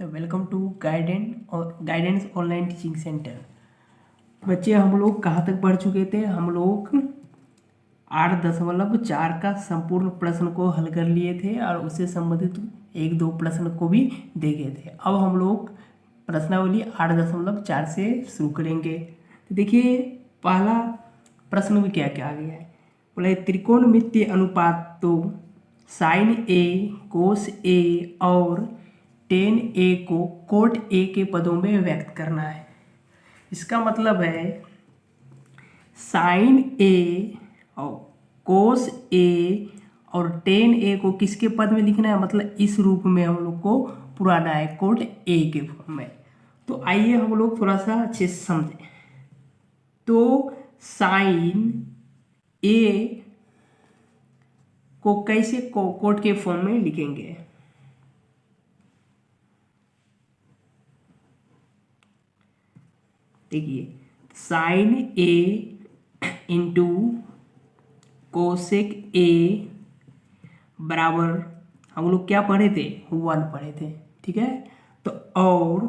तो welcome to guidance online teaching centre. बच्चे हम लोग कहाँ तक पढ़ चुके थे? हम लोग 8.4 का संपूर्ण प्रश्न को हल कर लिए थे और उससे संबंधित एक दो प्रश्न को भी देखे थे। अब हम लोग प्रश्नावली 8.4 से शुरू करेंगे। तो देखिए पहला प्रश्न में क्या क्या आ गया है। बोला त्रिकोणमितीय अनुपातों साइन ए, कोस ए और टेन ए को कोट ए के पदों में व्यक्त करना है। इसका मतलब है साइन ए और कोस ए और टेन ए को किसके पद में लिखना है, मतलब इस रूप में हम लोग को पुराना है, कोट ए के फॉर्म में। तो आइए हम लोग थोड़ा सा अच्छे से समझें। तो साइन ए को कैसे कोट के फॉर्म में लिखेंगे? देखिए sine A into cosec A बराबर हम लोग क्या पढ़े थे, 1 पढ़े थे, ठीक है। तो और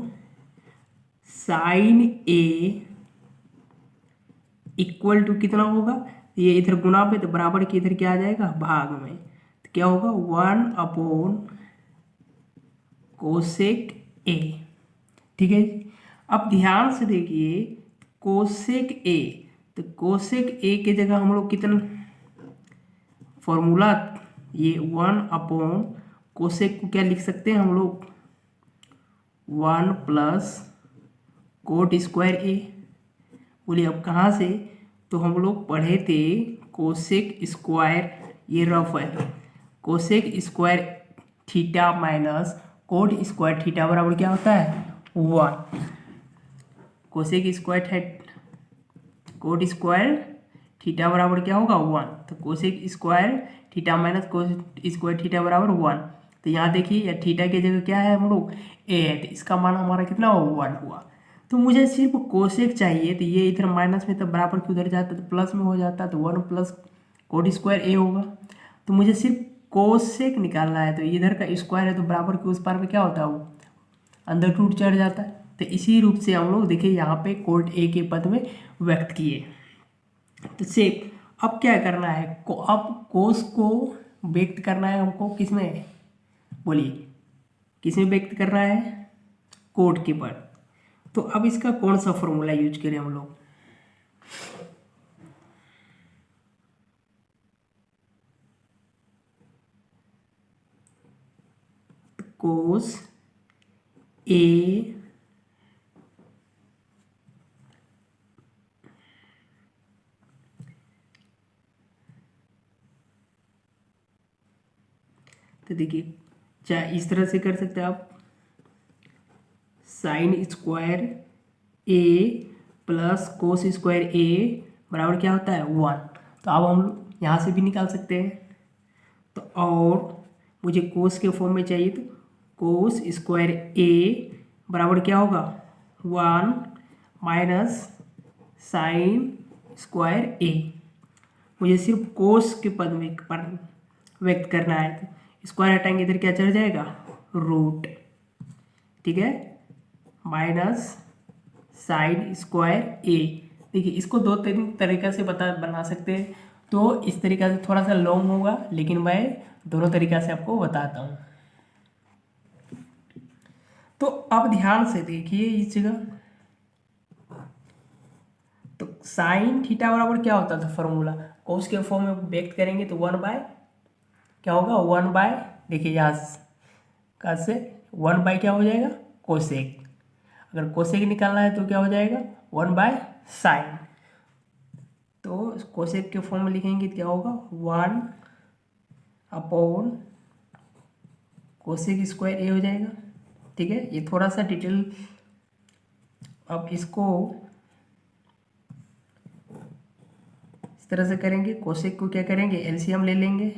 साइन ए इक्वल टू कितना होगा, ये इधर गुना पे तो बराबर के इधर क्या आ जाएगा, भाग में। तो क्या होगा 1 कोसेक ए, ठीक है। अब ध्यान से देखिए कोसेक ए, तो कोसेक ए के जगह हम लोग कितना फॉर्मूला, ये 1 कोसेक को क्या लिख सकते हैं हम लोग, 1 प्लस कोट स्क्वायर ए। बोलिए अब कहाँ से, तो हम लोग पढ़े थे कोसेक स्क्वायर, ये रफ है, cosec square theta minus cot square theta बराबर क्या होता है, 1। Cosec square coat square theta बराबर क्या होगा, 1। तो cosec square theta minus cot square theta बराबर 1। तो यहाँ देखिए या थीटा की जगह क्या है हम लोग, ए है, तो इसका मान हमारा कितना हुआ, 1 हुआ। तो मुझे सिर्फ कोसेक चाहिए, तो ये इधर माइनस में तो बराबर की उधर जाता तो प्लस में हो जाता, तो 1 प्लस कोट स्क्वायर ए होगा। तो मुझे सिर्फ कोसेक निकालना है, तो इधर का स्क्वायर है तो बराबर के उस पार में क्या होता है, वो अंदर टूट चढ़ जाता है। तो इसी रूप से हम लोग देखिए यहाँ पे कोट ए के पद में व्यक्त किए। तो से अब क्या करना है, अब कोस को व्यक्त करना है हमको किसमें, बोलिए किसमें व्यक्त करना है, कोट के पद। तो अब इसका कौन सा फॉर्मूला यूज करें हम लोग, कोस ए तो देखिए चाहे इस तरह से कर सकते हैं आप, साइन स्क्वायर ए प्लस कोस स्क्वायर ए बराबर क्या होता है, 1। तो अब हम लोग यहाँ से भी निकाल सकते हैं। तो और मुझे कोस के फॉर्म में चाहिए, तो कोस स्क्वायर ए बराबर क्या होगा, 1 माइनस साइन स्क्वायर ए। मुझे सिर्फ कोस के पद में पर व्यक्त करना है, तो स्क्वायर हटाएंगे इधर क्या चढ़ जाएगा, रूट, ठीक है, माइनस साइन स्क्वायर ए। देखिए इसको दो तरीक़े से बना सकते हैं। तो इस तरीक़ा से थोड़ा सा लॉन्ग होगा, लेकिन मैं दोनों तरीक़ा से आपको बताता हूँ। तो अब ध्यान से देखिए इस जगह, तो साइन थीटा बराबर क्या होता था फॉर्मूला, कोस के फॉर्म में व्यक्त करेंगे तो 1 बाय क्या होगा, 1 बाय, देखिए यहाँ का से 1 बाय क्या हो जाएगा, कोसेक। अगर कोसेक निकालना है तो क्या हो जाएगा, 1 बाय साइन। तो कोसेक के फॉर्म में लिखेंगे तो क्या होगा, 1 कोसेक स्क्वायर ए हो जाएगा, ठीक है। ये थोड़ा सा डिटेल, अब इसको इस तरह से करेंगे, कोसेक को क्या करेंगे, एलसीएम ले लेंगे।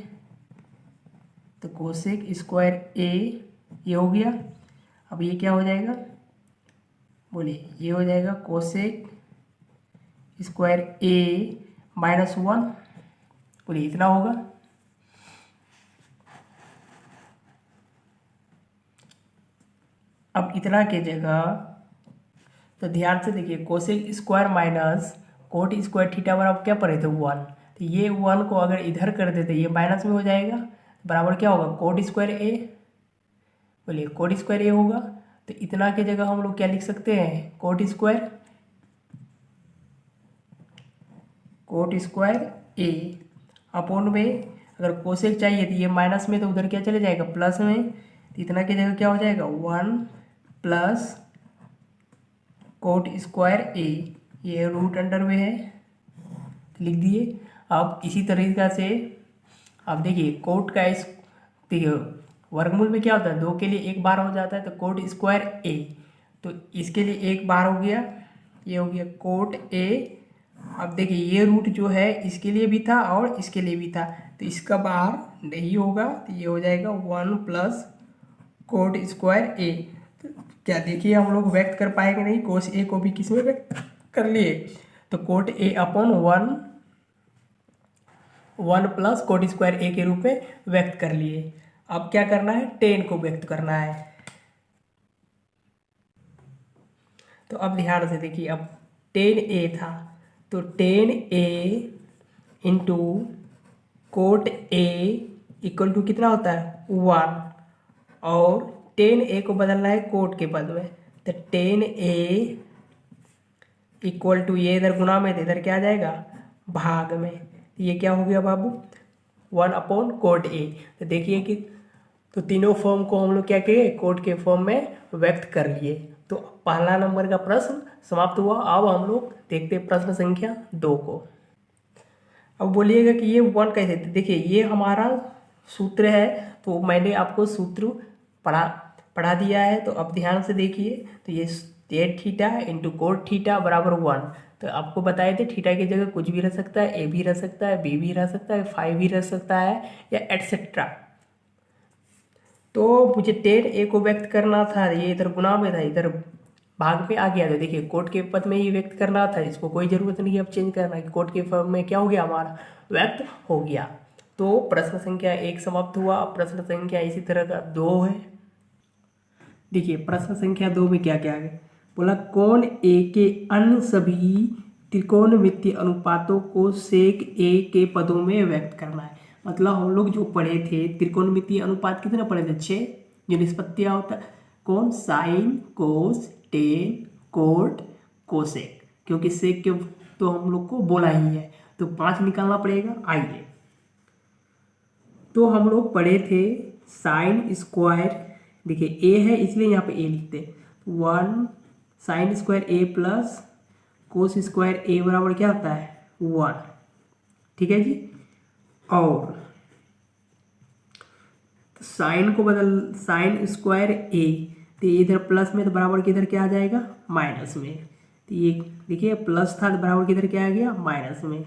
तो कोसेक स्क्वायर ए ये हो गया। अब ये क्या हो जाएगा, बोलिए ये हो जाएगा कोसेक स्क्वायर ए -1, बोलिए इतना होगा। अब इतना के जगह तो ध्यान से देखिए cosec square minus cot square theta बराबर क्या पड़े थे 1। तो ये 1 को अगर इधर कर देते ये माइनस में हो जाएगा, बराबर क्या होगा कोट स्क्वायर ए। बोलिए कोट स्क्वायर ए होगा। तो इतना के जगह हम लोग क्या लिख सकते हैं कोट स्क्वायर ए अपॉन में अगर कोसेक चाहिए तो ये माइनस में तो उधर क्या चले जाएगा प्लस में। तो इतना की जगह क्या हो जाएगा 1 प्लस कोट स्क्वायर ए, ये रूट अंडर में है तो लिख दिए। अब इसी तरीका से अब देखिए कोट का देखिए वर्गमूल में क्या होता है 2 के लिए 1 बार हो जाता है, तो कोट स्क्वायर ए तो इसके लिए 1 बार हो गया, ये हो गया कोट ए। अब देखिए ये रूट जो है इसके लिए भी था और इसके लिए भी था, तो इसका बाहर नहीं होगा तो ये हो जाएगा 1 प्लस कोट स्क्वायर ए। तो क्या देखिए हम लोग व्यक्त कर पाएंगे नहीं, कोस ए को भी किस में व्यक्त कर लिए, तो cot A upon 1 plus cot square A के रूप में व्यक्त कर लिए। अब क्या करना है 10 को व्यक्त करना है। तो अब ध्यान से देखिए अब 10a था तो 10a into cot A equal to कितना होता है 1, और 10a को बदलना है कोट के पद में, तो 10a इक्वल टू ये इधर गुना में इधर क्या आ जाएगा भाग में, तो ये क्या हो गया बाबू 1 अपॉन कोट ए। तो देखिए कि तो तीनों फॉर्म को हम लोग क्या किए कोट के फॉर्म में व्यक्त कर लिए। तो पहला नंबर का प्रश्न समाप्त हुआ। अब हम लोग देखते हैं प्रश्न संख्या 2 को। अब बोलिएगा कि ये 1 कैसे, देखिए ये हमारा सूत्र है तो मैंने आपको सूत्र पढ़ा दिया है। तो अब ध्यान से देखिए तो ये tan theta into cot theta बराबर 1। तो आपको बताए थे थीटा की जगह कुछ भी रह सकता है, ए भी रह सकता है, बी भी रह सकता है, 5 भी रह सकता है या एटसेट्रा। तो मुझे 10a को व्यक्त करना था, ये इधर गुना में था इधर भाग पे आ गया। तो देखिए कोट के पद में ही व्यक्त करना था, इसको कोई ज़रूरत नहीं है अब चेंज करना कि कोट के फॉर्म में क्या हो गया हमारा व्यक्त हो गया। तो प्रश्न संख्या 1 समाप्त हुआ। प्रश्न संख्या इसी तरह का 2 है। देखिए प्रश्न संख्या 2 में क्या क्या है, बोला कोण ए के अन्य सभी त्रिकोणमितीय अनुपातों को सेक ए के पदों में व्यक्त करना है। मतलब हम लोग जो पढ़े थे त्रिकोणमितीय अनुपात कितने पढ़े थे 6, जो निष्पत्तियाँ होता है कौन sine cos ten coat cosec, क्योंकि सेक के तो हम लोग को बोला ही है तो 5 निकालना पड़ेगा। आइए तो हम लोग पढ़े थे साइन स्क्वायर, देखिए ए है इसलिए यहाँ पे ए लिखते 1 साइन स्क्वायर ए प्लस कोस स्क्वायर ए बराबर क्या होता है 1, ठीक है जी। और साइन को बदल साइन स्क्वायर ए, तो इधर प्लस में तो बराबर किधर क्या आ जाएगा माइनस में, तो ये देखिए प्लस था तो बराबर किधर क्या आ गया माइनस में।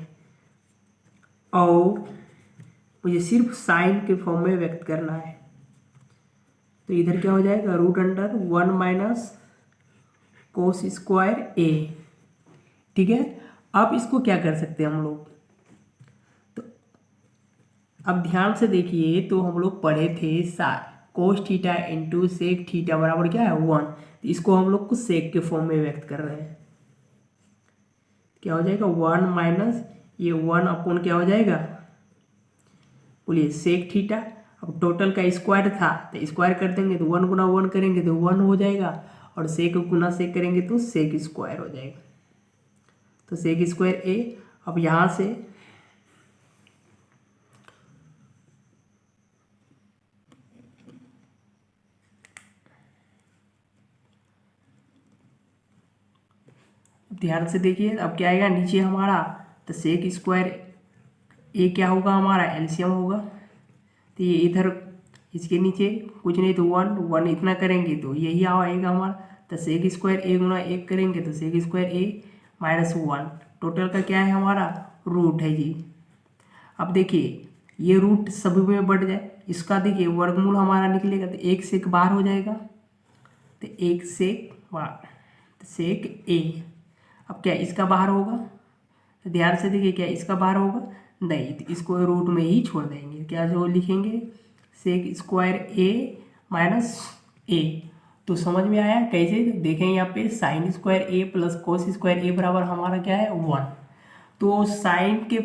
और मुझे सिर्फ साइन के फॉर्म में व्यक्त करना है, तो इधर क्या हो जाएगा root under 1 minus cos square A, ठीक है। अब इसको क्या कर सकते हैं हम लोग, तो अब ध्यान से देखिए तो हम लोग पढ़े थे cos theta into sec theta बराबर क्या है 1, तो इसको हम लोग को सेक के फॉर्म में व्यक्त कर रहे हैं। क्या हो जाएगा 1 माइनस ये 1 अपॉन क्या हो जाएगा बोलिए सेक थीटा। अब टोटल का स्क्वायर था तो स्क्वायर कर देंगे तो 1 गुना 1 करेंगे तो 1 हो जाएगा, और सेक गुना सेक करेंगे तो सेक स्क्वायर हो जाएगा, तो सेक स्क्वायर ए। अब यहाँ से ध्यान से देखिए अब क्या आएगा नीचे हमारा, तो सेक स्क्वायर ए क्या होगा हमारा एलसीएम होगा, तो ये इधर इसके नीचे कुछ नहीं तो 1 इतना करेंगे तो यही आएगा हमारा, तो सेक स्क्वायर ए गुना 1 करेंगे तो सेक स्क्वायर ए माइनस 1, टोटल का क्या है हमारा रूट है जी। अब देखिए ये रूट सभी में बढ़ जाए, इसका देखिए वर्गमूल हमारा निकलेगा तो 1 सेक बाहर हो जाएगा, तो 1 सेक बाहर तो सेक ए। अब क्या इसका बाहर होगा, तो ध्यान से देखिए क्या इसका बाहर होगा नहीं, तो इसको रूट में ही छोड़ देंगे, क्या जो लिखेंगे सेक स्क्वायर ए माइनस ए। तो समझ में आया कैसे? देखें यहाँ पे साइन स्क्वायर ए प्लस कोस स्क्वायर ए बराबर हमारा क्या है 1। तो साइन के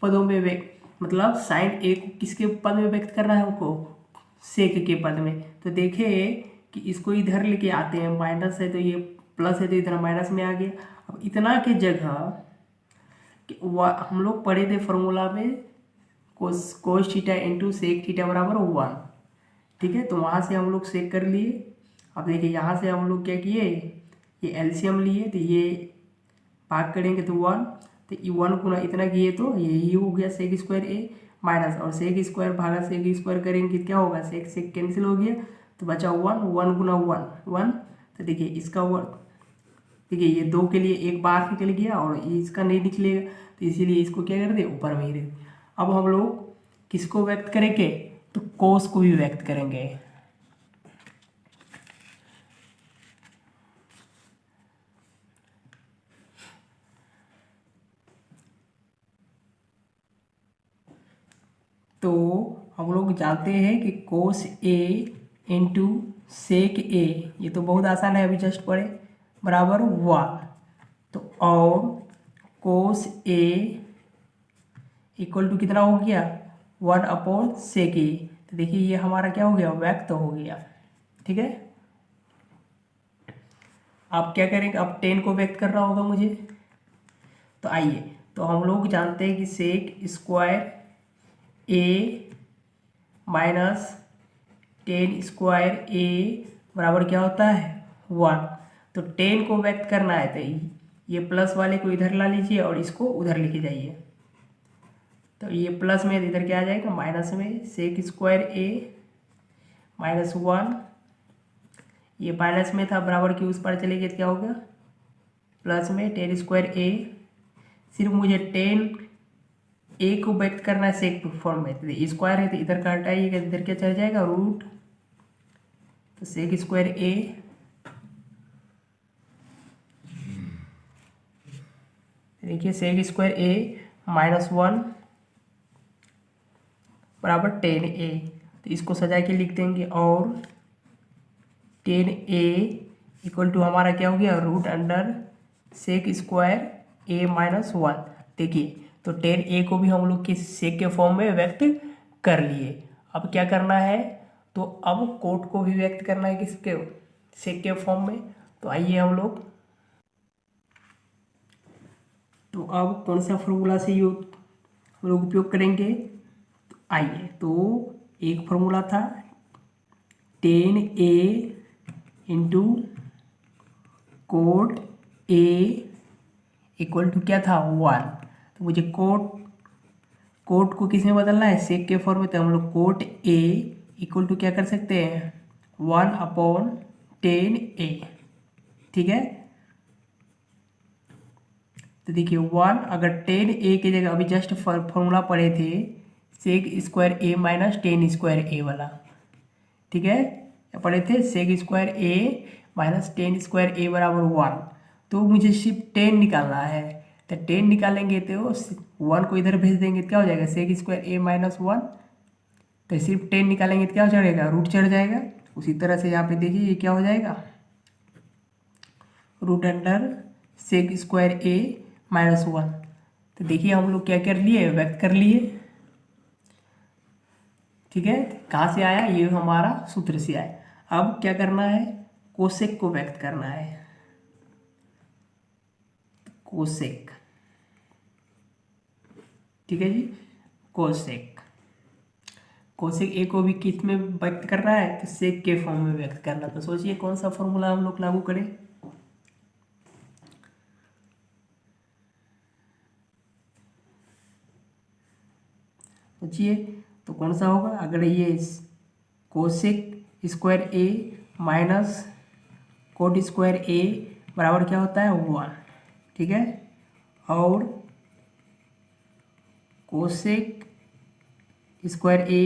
पदों में मतलब साइन ए को किसके पद में व्यक्त करना है हमको? सेक के पद में। तो देखें कि इसको इधर लेके आते हैं, माइनस है तो ये प्लस है तो इधर माइनस में आ गया। अब इतना के जगह हम लोग पढ़े थे फॉर्मूला में cos theta into sec theta बराबर 1, ठीक है। तो वहाँ से हम लोग सेक कर लिए। अब देखिए यहाँ से हम लोग क्या किए, ये एलसीएम लिए, तो ये भाग करेंगे तो 1, तो ये 1 गुना इतना किए तो यही हो गया सेक स्क्वायर ए माइनस, और सेक स्क्वायर भागा सेक स्क्वायर करेंगे क्या होगा, सेक सेक कैंसिल हो गया तो बचा 1, 1 गुना 1 1। तो देखिए इसका 1, देखिए ये 2 के लिए एक बार निकल गया और इसका नहीं निकलेगा, तो इसीलिए इसको क्या कर दे, ऊपर में ही रख। अब हम लोग किसको व्यक्त करेंगे, तो कोस को भी व्यक्त करेंगे। तो हम लोग जानते हैं कि कोस ए इंटू सेक ए, ये तो बहुत आसान है, अभी जस्ट पढ़े, बराबर 1। तो और कोस ए इक्वल टू कितना हो गया, 1 अपॉन सेक ए। तो देखिए ये हमारा क्या हो गया, व्यक्त हो गया, ठीक है। अब क्या करेंगे, अब 10 को व्यक्त करना होगा मुझे। तो आइए, तो हम लोग जानते हैं कि सेक स्क्वायर ए माइनस 10 स्क्वायर ए बराबर क्या होता है 1। तो 10 को व्यक्त करना है तो ये प्लस वाले को इधर ला लीजिए और इसको उधर लेके जाइए। तो ये प्लस में इधर क्या आ जाएगा, माइनस में सेक स्क्वायर ए माइनस 1, ये माइनस में था बराबर की उस पर चले गए, क्या होगा प्लस में 10 स्क्वायर ए। सिर्फ मुझे 10 ए को व्यक्त करना है सेक फॉर्म में, तो स्क्वायर है तो इधर का हटाइएगा, इधर क्या चल जाएगा रूट, तो सेक स्क्वायर ए देखिए सेक स्क्वायर ए माइनस 1 बराबर 10 ए। तो इसको सजा के लिख देंगे, और 10 ए इक्वल टू हमारा क्या हो गया, रूट अंडर सेक स्क्वायर ए माइनस 1। देखिए तो 10 ए को भी हम लोग किस सेक के फॉर्म में व्यक्त कर लिए। अब क्या करना है, तो अब कोट को भी व्यक्त करना है किसके, सेक के फॉर्म में। तो आइए हम लोग, तो अब कौन सा फॉर्मूला से हम लोग उपयोग करेंगे, तो आइए, तो एक फॉर्मूला था 10 A into cot A equal to क्या था 1। तो मुझे कोट को किस में बदलना है, सेक के फॉर्म में। तो हम लोग कोट ए इक्वल टू क्या कर सकते हैं 1 अपॉन 10 ए, ठीक है। तो देखिए 1, अगर 10 ए की जगह अभी जस्ट फॉर्मूला पढ़े थे सेक स्क्वायर ए माइनस 10 स्क्वायर ए वाला, ठीक है, पढ़े थे सेक स्क्वायर ए माइनस 10 स्क्वायर ए बराबर 1। तो मुझे सिर्फ 10 निकालना है, तो 10 निकालेंगे तो 1 को इधर भेज देंगे तो क्या हो जाएगा, सेक स्क्वायर ए माइनस 1। तो सिर्फ 10 निकालेंगे तो क्या हो जाएगा, रूट चढ़ जाएगा। उसी तरह से यहाँ पे देखिए ये क्या हो जाएगा, रूट अंडर सेक स्क्वायर ए माइनस 1। तो देखिए हम लोग क्या कर लिए, व्यक्त कर लिए, ठीक है। कहाँ से आया, ये हमारा सूत्र से आया। अब क्या करना है, कोसेक को व्यक्त करना है, कोसेक, ठीक है जी। कोसेक ए को भी किस में व्यक्त करना है, तो सेक के फॉर्म में व्यक्त करना। तो सोचिए कौन सा फॉर्मूला हम लोग लागू करें, सोचिए तो कौन सा होगा। अगर ये कोसेक स्क्वायर ए माइनस कोट स्क्वायर ए बराबर क्या होता है 1, ठीक है, और कोसेक स्क्वायर ए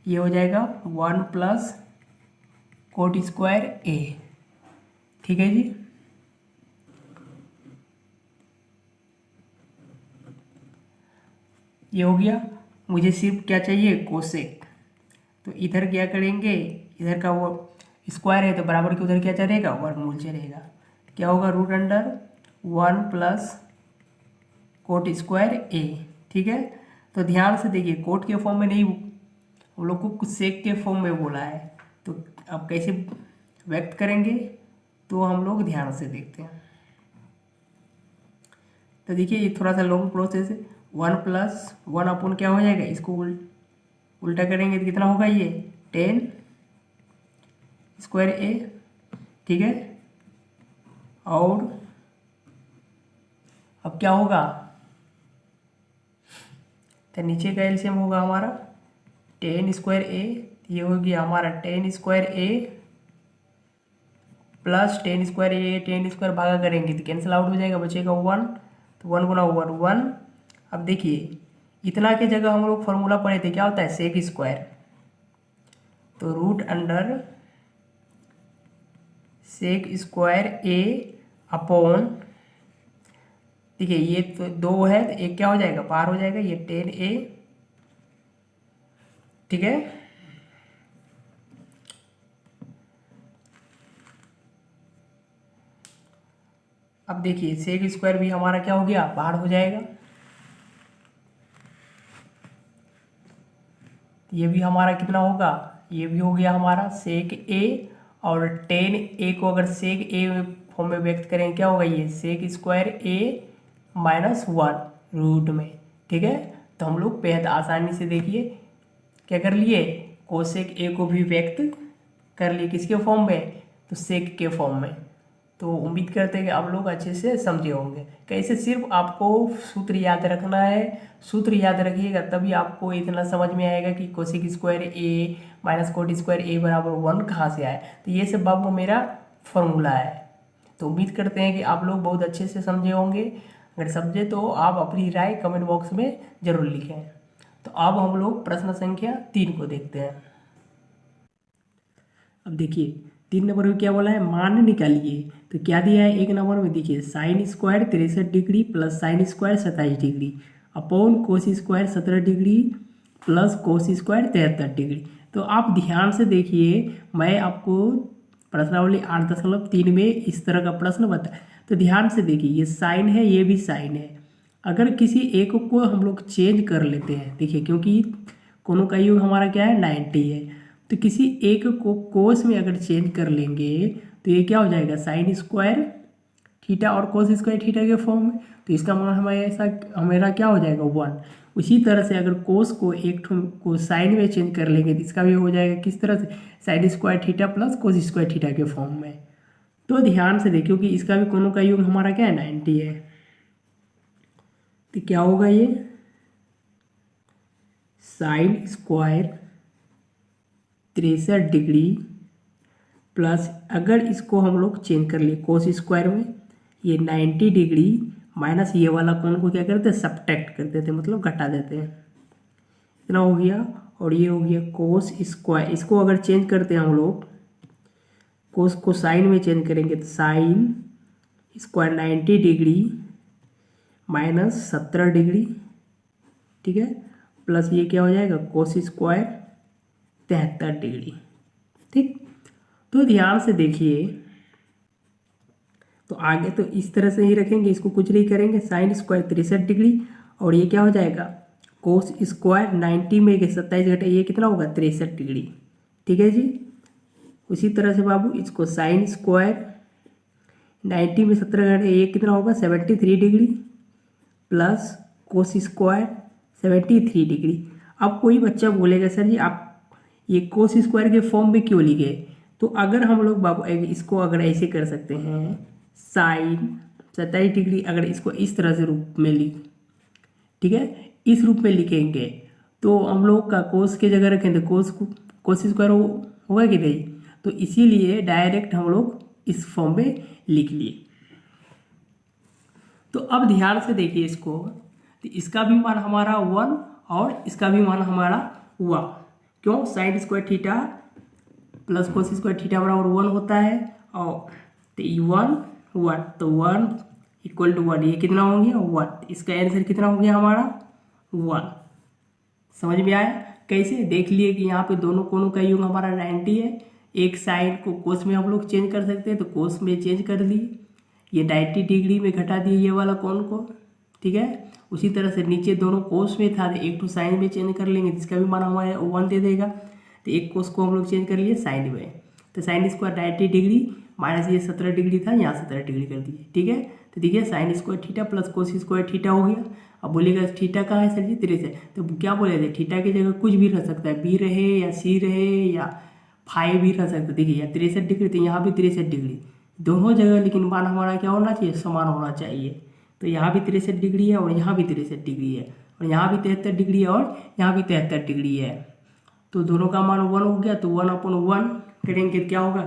ये हो जाएगा 1 प्लस कोट स्क्वायर ए, ठीक है जी। ये हो गया, मुझे सिर्फ क्या चाहिए, कोसेक। तो इधर क्या करेंगे, इधर का वो स्क्वायर है तो बराबर के उधर क्या चलेगा, वर्गमूल चलेगा। क्या होगा, root under 1 plus cot square A. ठीक है, तो ध्यान से देखिए, कोट के फॉर्म में नहीं, हम लोग को कुछ सेक के फॉर्म में बोला है, तो अब कैसे व्यक्त करेंगे तो हम लोग ध्यान से देखते हैं। तो देखिए ये थोड़ा सा लॉन्ग प्रोसेस है। 1 प्लस 1 अपॉन क्या हो जाएगा, इसको उल्टा करेंगे तो कितना होगा, ये 10 स्क्वायर ए। ठीक है, और अब क्या होगा, तो नीचे का एलसीएम होगा हमारा 10 स्क्वायर ए, ये हो गया हमारा 10 स्क्वायर ए प्लस 10 स्क्वायर ए, 10 स्क्वायर भागा करेंगे तो कैंसिल आउट हो जाएगा, बचेगा 1, तो 1 गुना 1 1। अब देखिए इतना के जगह हम लोग फॉर्मूला पढ़े थे, क्या होता है, सेक स्क्वायर, तो रूट अंडर सेक स्क्वायर ए अपॉन, देखिए ये तो 2 है तो एक क्या हो जाएगा, पार हो जाएगा, ये 10a। ठीक है, अब देखिए सेक स्क्वायर भी हमारा क्या हो गया, बाहर हो जाएगा, ये भी हमारा कितना होगा, ये भी हो गया हमारा सेक ए, और 10a को अगर सेक ए फॉर्म में व्यक्त करें क्या होगा, ये सेक स्क्वायर ए -1 रूट में। ठीक है, तो हम लोग बेहद आसानी से देखिए क्या कर लिए, कोसेक ए को भी व्यक्त कर लिए किसके फॉर्म में, तो सेक के फॉर्म में। तो उम्मीद करते हैं कि आप लोग अच्छे से समझे होंगे। कैसे, सिर्फ आपको सूत्र याद रखना है, सूत्र याद रखिएगा तभी आपको इतना समझ में आएगा कि कोसेक स्क्वायर ए माइनस कोट स्क्वायर ए बराबर 1 कहाँ से आए। तो ये सब बाबू मेरा फॉर्मूला है। तो उम्मीद करते हैं कि आप लोग बहुत अच्छे से समझे होंगे। अगर समझे तो आप अपनी राय कमेंट बॉक्स में ज़रूर लिखें। तो अब हम लोग प्रश्न संख्या 3 को देखते हैं। अब देखिए 3 नंबर में क्या बोला है, मान निकालिए। तो क्या दिया है, 1 नंबर में देखिए sine square 63 degree plus sine square 27 degree upon cos square 17 degree plus cos square 73 degree. तो आप ध्यान से देखिए, मैं आपको प्रश्नावली 8.3 में इस तरह का प्रश्न बताया। तो ध्यान से देखिए, ये साइन है, ये भी साइन है। अगर किसी एक को हम लोग चेंज कर लेते हैं, देखिए क्योंकि कोनों का योग हमारा क्या है, 90 है, तो किसी एक को कोस में अगर चेंज कर लेंगे तो ये क्या हो जाएगा, साइन स्क्वायर थीटा और कोस स्क्वायर थीटा के फॉर्म में। तो इसका मान हमारा क्या हो जाएगा, 1। उसी तरह से अगर कोस को एक को साइन में चेंज कर लेंगे तो इसका भी हो जाएगा किस तरह से, sine square theta plus cos square theta के फॉर्म में। तो ध्यान से देखिए कि इसका भी कोनों का योग हमारा क्या है, 90 है। तो क्या होगा, ये साइन स्क्वायर 63 डिग्री प्लस, अगर इसको हम लोग चेंज कर लिए कोस स्क्वायर में, ये 90 डिग्री माइनस ये वाला कोण को क्या करते हैं, सब्ट्रैक्ट कर देते हैं, मतलब घटा देते हैं। इतना हो गया, और ये हो गया कोस स्क्वायर। इसको अगर चेंज करते हैं हम लोग, कोस को साइन में चेंज करेंगे तो sine square 90 degree minus 17 degree, ठीक है, प्लस ये क्या हो जाएगा, कोस स्क्वायर 73 डिग्री। ठीक, तो ध्यान से देखिए, तो आगे तो इस तरह से ही रखेंगे, इसको कुछ नहीं करेंगे, साइन स्क्वायर 63 डिग्री, और ये क्या हो जाएगा, कोस स्क्वायर 90 में 27 घटे ये कितना होगा, 63 डिग्री। ठीक है जी। उसी तरह से बाबू इसको साइन स्क्वायर 90 में 17 घटे ये कितना होगा, 73 degree plus cos square 73 degree. अब कोई बच्चा बोलेगा सर जी आप ये कोस स्क्वायर के फॉर्म में क्यों लिखे, तो अगर हम लोग बाबू इसको अगर ऐसे कर सकते हैं, साइन 27 डिग्री अगर इसको इस तरह से रूप में लिख, ठीक है, इस रूप में लिखेंगे तो हम लोग का कोस के जगह रखेंगे कोस स्क्वायर होगा कि नहीं, तो इसीलिए डायरेक्ट हम लोग इस फॉर्म में लिख लिए। तो अब ध्यान से देखिए इसको, तो इसका भी मान हमारा 1 और इसका भी मान हमारा 1, क्यों, sine square theta plus cos square theta बराबर 1 होता है, और तो 1 तो 1 इक्वल टू 1, ये कितना हो गया, 1। इसका आंसर कितना हो गया हमारा, 1। समझ में आया, कैसे देख लिए कि यहाँ पे दोनों कोनों का योग हमारा 90 है, एक साइन को कोस में हम लोग चेंज कर सकते हैं, तो कोस में चेंज कर लिए, ये 90 डिग्री में घटा दिए ये वाला कोण को, ठीक है। उसी तरह से नीचे दोनों कोस में था, तो एक तो साइन में चेंज कर लेंगे, जिसका भी मान हमारे 1 दे देगा। तो एक कोस को हम लोग चेंज कर लिए साइन में, तो साइन स्क्वायर 90 डिग्री माइनस ये 17 डिग्री था, यहाँ 17 डिग्री कर दिए, ठीक है। तो देखिए sine square theta plus cos square theta हो गया। अब बोलेगा थीटा कहाँ है सर जी? 63। तो क्या बोले थे, थीटा की जगह कुछ भी रह सकता है, बी रहे या सी रहे या फाइव भी रह सकता है। देखिए यहाँ 63 डिग्री, तो यहाँ भी 63 डिग्री, दोनों जगह लेकिन मान हमारा क्या होना चाहिए, समान होना चाहिए। तो यहाँ भी 63 डिग्री है और यहाँ भी 63 डिग्री है, और यहाँ भी 73 डिग्री है और यहाँ भी 73 डिग्री है। तो दोनों का मान 1 हो गया, तो 1/1 करेंगे क्या होगा,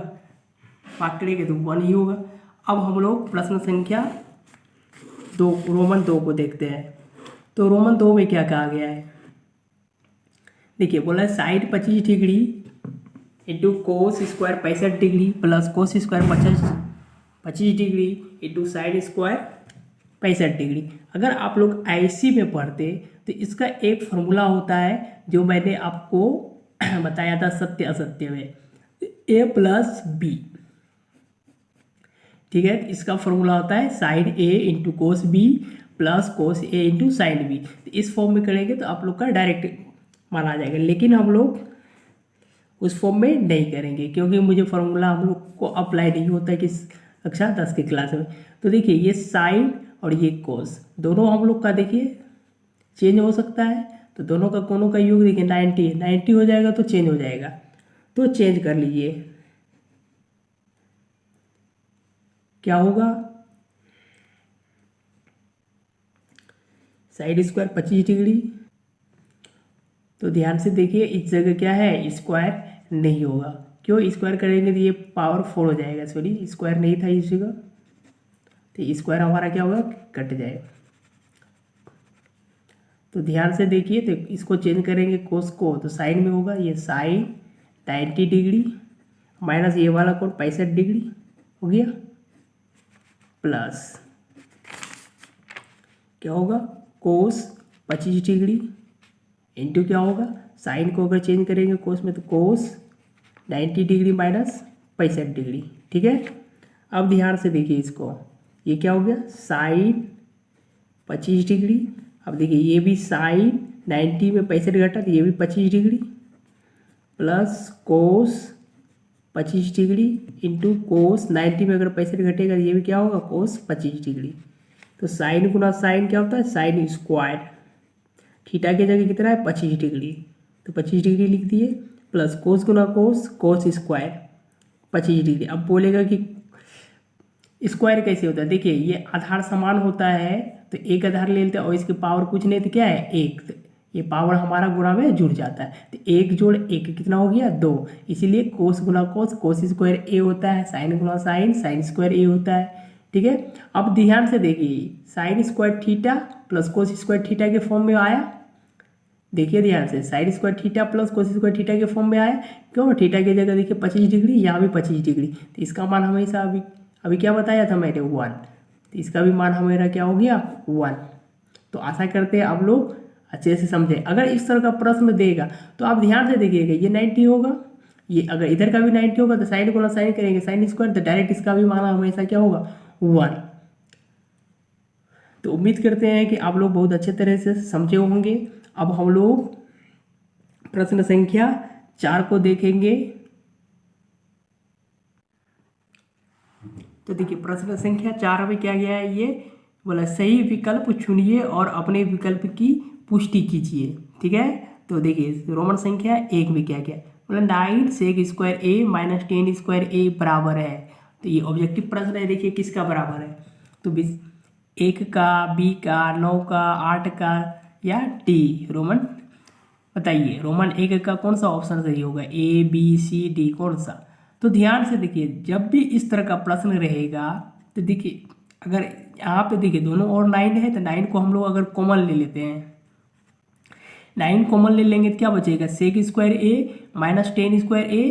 भाग करेंगे तो 1 ही होगा। अब हम लोग प्रश्न संख्या 2 रोमन 2 को देखते हैं। तो रोमन 2 में क्या कहा गया है, देखिए बोला है sine 25 degree into cos square 65 degree plus cos square 25 degree into sine square 65 degree. अगर आप लोग आईसी में पढ़ते तो इसका एक फॉर्मूला होता है जो मैंने आपको बताया था सत्य असत्य में, ए प्लस बी, ठीक है। इसका फॉर्मूला होता है sine A into cos B plus cos A into sine B. इस फॉर्म में करेंगे तो आप लोग का डायरेक्ट माना जाएगा, लेकिन हम लोग उस फॉर्म में नहीं करेंगे क्योंकि मुझे फॉर्मूला हम लोग को अप्लाई नहीं होता है कि कक्षा 10 की क्लास में। तो देखिए ये साइन और ये कोस दोनों हम लोग का देखिए चेंज हो सकता है, तो दोनों का कोनों का योग देखिए 90 हो जाएगा तो चेंज हो जाएगा, तो चेंज कर लीजिए। क्या होगा, साइड स्क्वायर 25 डिग्री, तो ध्यान से देखिए इस जगह क्या है, स्क्वायर नहीं होगा, क्यों, स्क्वायर करेंगे तो ये पावर 4 हो जाएगा, सॉरी स्क्वायर नहीं था इस जगह, तो स्क्वायर हमारा क्या होगा, कट जाएगा। तो ध्यान से देखिए, तो इसको चेंज करेंगे कोस को, तो साइन में होगा ये साइन 90 डिग्री माइनस ये वाला कोण 65 डिग्री हो गया, प्लस क्या होगा कोस 25 डिग्री इंटू क्या होगा, साइन को अगर चेंज करेंगे कोस में तो कोस 90 डिग्री माइनस 65 डिग्री, ठीक है। अब ध्यान से देखिए इसको, ये क्या हो गया साइन 25 डिग्री, अब देखिए ये भी साइन 90 में 65 घटा तो ये भी 25 डिग्री प्लस कोस 25 डिग्री इंटू कोस 90 में अगर 65 घटेगा तो ये भी क्या होगा कोस 25 डिग्री। तो साइन गुना साइन क्या होता है, साइन स्क्वायर, थीटा की जगह कितना है 25 डिग्री, तो 25 डिग्री लिख दिए, प्लस कोस गुना कोस, कोस स्क्वायर 25 डिग्री। अब बोलेगा कि स्क्वायर कैसे होता है, देखिए ये आधार समान होता है तो एक आधार ले लेते हैं और इसकी पावर कुछ नहीं तो क्या है एक, तो ये पावर हमारा गुणा में जुड़ जाता है, तो एक जोड़ एक कितना हो गया 2, इसीलिए कोस गुना कोस, कोस स्क्वायर ए होता है, साइन गुना साइन, साइन स्क्वायर ए होता है, ठीक है। अब ध्यान से देखिए sine square theta plus cos square theta के फॉर्म में आया, देखिए ध्यान से sine square theta plus cos square theta के फॉर्म में आया, क्यों, थीटा की जगह देखिए 25 डिग्री, यहाँ भी 25 डिग्री, तो इसका मान हमेशा अभी क्या बताया था मैंने 1, तो इसका भी मान हमारा क्या हो गया 1। तो आशा करते हैं आप लोग अच्छे से समझे। अगर इस तरह का प्रश्न देगा तो आप ध्यान से देखिएगा, ये 90 होगा, ये अगर इधर का भी 90 होगा तो साइन गुना साइन करेंगे साइन स्क्वायर, तो डायरेक्ट इसका भी मान हमेशा क्या होगा 1। तो उम्मीद करते हैं कि आप लोग बहुत अच्छे तरह से समझे होंगे। अब हम लोग प्रश्न संख्या 4 को देखेंगे। तो देखिए प्रश्न संख्या 4 में क्या गया है, ये बोला सही विकल्प चुनिए और अपने विकल्प की पुष्टि कीजिए, ठीक है। तो देखिए रोमन संख्या 1 में क्या गया, बोला 9 सेक स्क्वायर ए माइनस 10 स्क्वायर ए बराबर है। तो ये ऑब्जेक्टिव प्रश्न है, देखिए किसका बराबर है, तो 1 का, बी का, 9 का, 8 का या डी, रोमन बताइए, रोमन 1 का कौन सा ऑप्शन सही होगा, ए बी सी डी कौन सा। तो ध्यान से देखिए जब भी इस तरह का प्रश्न रहेगा तो देखिए अगर यहाँ पे देखिए दोनों और 9 है तो 9 को हम लोग अगर कॉमन ले लेते हैं, 9 कॉमन ले लेंगे तो क्या बचेगा, सेक स्क्वायर ए माइनस 10 स्क्वायर ए,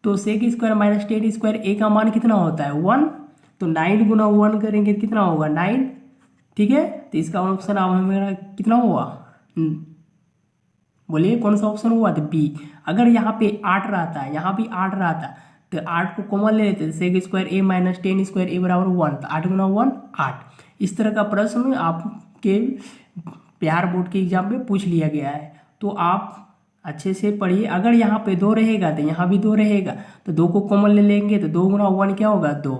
तो सेक स्क्वायर माइनस 10 स्क्वायर ए का मान कितना होता है 1, तो 9 गुना 1 करेंगे तो कितना होगा 9, ठीक है। तो इसका ऑप्शन अब हमारा कितना हुआ, बोलिए कौन सा ऑप्शन हुआ, तो बी। अगर यहाँ पे 8 रहता, यहाँ भी 8 रहता तो 8 को कॉमन ले लेते हैं, सेक स्क्वायर ए माइनस 10 स्क्वायर ए बराबर 1, तो 8 गुना 1 8। इस तरह का प्रश्न आपके बिहार बोर्ड के एग्जाम में पूछ लिया गया है, तो आप अच्छे से पढ़िए। अगर यहाँ पे 2 रहेगा तो यहाँ भी 2 रहेगा, तो 2 को कॉमन ले लेंगे तो 2 गुना 1 क्या होगा 2।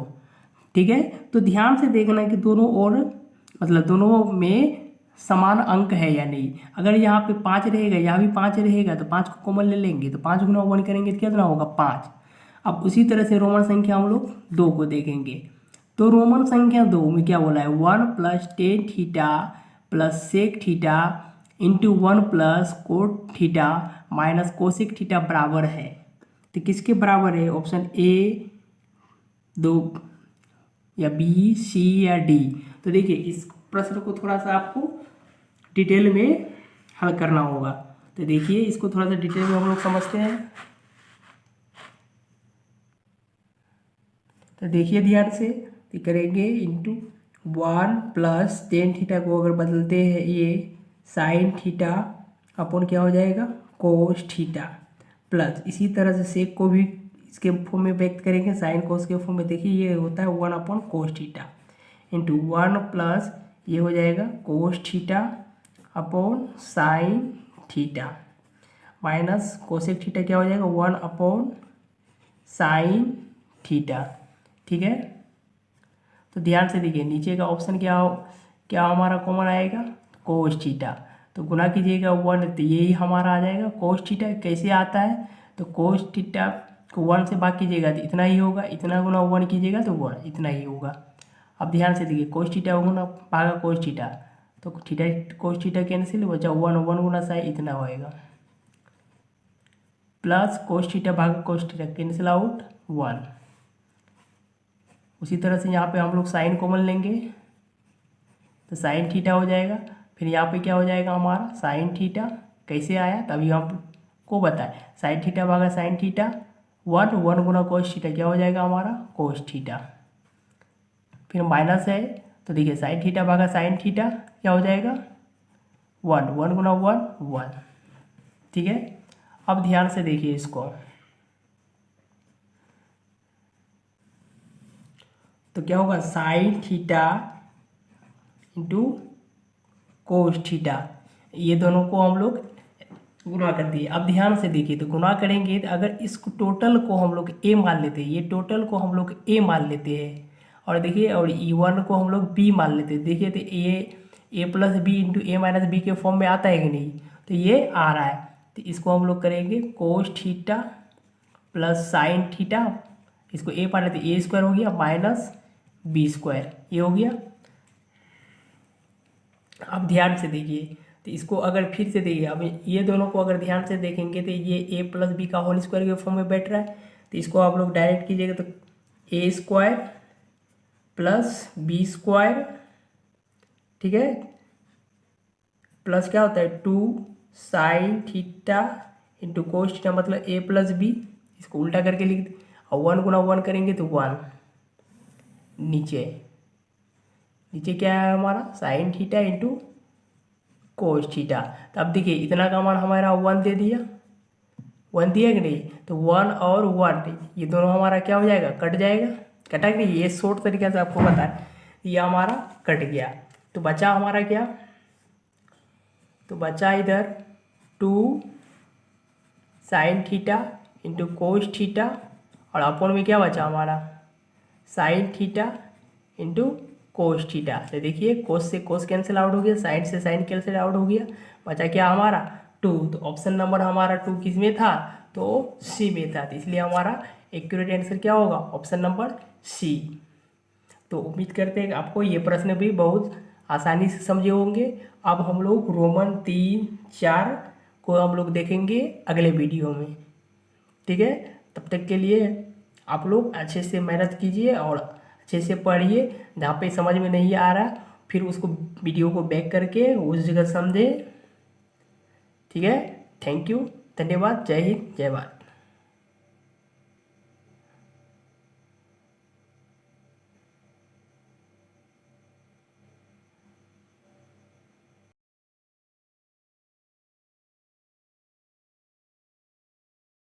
ठीक है, तो ध्यान से देखना कि दोनों और मतलब दोनों में समान अंक है या नहीं। अगर यहाँ पे 5 रहेगा, यहाँ भी 5 रहेगा, तो 5 को कॉमन ले लेंगे, तो 5 गुना 1 करेंगे तो कितना होगा 5। अब उसी तरह से रोमन संख्या हम लोग 2 को देखेंगे, तो रोमन संख्या 2 में क्या बोला है 1 plus tan theta plus sec theta into 1 plus cot theta minus cosec theta बराबर है। तो किसके बराबर है, ऑप्शन ए 2 या बी सी या डी। तो देखिए इस प्रश्न को थोड़ा सा आपको डिटेल में हल करना होगा। तो देखिए इसको थोड़ा सा डिटेल में हम लोग समझते हैं। तो देखिए ध्यान से तो करेंगे इंटू 1 प्लस टेन थीटा को अगर बदलते हैं ये साइन थीटा अपन क्या हो जाएगा कोस थीटा, प्लस इसी तरह से सेक को भी इसके फॉर्म में व्यक्त करेंगे साइन कोस के फॉर्म में। देखिए ये होता है 1 अपॉन कोस थीटा इंटू 1 प्लस ये हो जाएगा cos theta upon sine theta minus cosec theta क्या हो जाएगा 1 अपॉन साइन थीटा। ठीक है, तो ध्यान से देखिए नीचे का ऑप्शन क्या हमारा कॉमन आएगा कोस थीटा, तो गुना कीजिएगा 1 तो यही हमारा आ जाएगा कोस थीटा। कैसे आता है, तो कोस थीटा को 1 से भाग कीजिएगा तो इतना ही होगा, इतना गुना 1 कीजिएगा तो 1 इतना ही होगा। अब ध्यान से देखिए कोस थीटा गुना भागा कोस थीटा, तो थीटा कोस थीटा कैंसिल बचा 1 गुना साइन इतना होएगा, प्लस कोस थीटा भागा कोस थीटा कैंसिल आउट 1। उसी तरह से यहाँ पे हम लोग साइन कॉमन लेंगे तो साइन थीटा हो जाएगा, फिर यहाँ पे क्या हो जाएगा हमारा साइन थीटा। कैसे आया तभी आपको बताएं, साइन थीटा भागा साइन थीटा 1 गुना कोस थीटा क्या हो जाएगा हमारा कोस थीटा, फिर माइनस है तो देखिए साइन थीटा भागा साइन थीटा क्या हो जाएगा 1 गुना 1। ठीक है, अब ध्यान से देखिए इसको, तो क्या होगा sine theta into cos theta, ये दोनों को हम लोग गुना कर दिए। अब ध्यान से देखिए तो गुना करेंगे तो अगर इस टोटल को हम लोग ए मान लेते हैं, ये टोटल को हम लोग ए मान लेते हैं, और देखिए और E1 को हम लोग बी मान लेते हैं। देखिए तो ए प्लस बी इंटू ए माइनस बी के फॉर्म में आता है कि नहीं, तो ये आ रहा है। तो इसको हम लोग करेंगे cos theta plus sine theta, इसको ए मान लेते ए स्क्वायर हो गया माइनस बी स्क्वायर, ये हो गया। अब ध्यान से देखिए तो इसको अगर फिर से देखिए, अब ये दोनों को अगर ध्यान से देखेंगे तो ये ए प्लस बी का होल स्क्वायर के फॉर्म में बैठ रहा है, तो इसको आप लोग डायरेक्ट कीजिएगा तो ए स्क्वायर प्लस बी स्क्वायर, ठीक है, प्लस क्या होता है 2 sine theta into cos theta मतलब ए प्लस बी, इसको उल्टा करके लिख दे और 1 गुना 1 करेंगे तो 1, नीचे क्या है हमारा sine theta into cos theta. तो अब देखिए इतना का मान हमारा 1 दे दिया, 1 दिया कि नहीं, तो 1 और 1 ये दोनों हमारा क्या हो जाएगा कट जाएगा, कटा कि नहीं, ये शॉर्ट तरीके से आपको बताएं, ये हमारा कट गया। तो बचा हमारा क्या, तो बचा इधर 2 sine theta into cos theta और अपन में क्या बचा हमारा sine theta into cos theta. तो देखिए कोस से कोस कैंसिल आउट हो गया, साइन से साइन कैंसिल आउट हो गया, बचा क्या हमारा 2। तो ऑप्शन नंबर हमारा 2 किस में था, तो सी में था, तो इसलिए हमारा एक्यूरेट आंसर क्या होगा ऑप्शन नंबर सी। तो उम्मीद करते हैं कि आपको ये प्रश्न भी बहुत आसानी से समझे होंगे। अब हम लोग रोमन 3, 4 को हम लोग देखेंगे अगले वीडियो में। ठीक है, तब तक के लिए आप लोग अच्छे से मेहनत कीजिए और अच्छे से पढ़िए, जहाँ पे समझ में नहीं आ रहा फिर उसको वीडियो को बैक करके उस जगह समझे। ठीक है, थैंक यू, धन्यवाद, जय हिंद, जय भारत।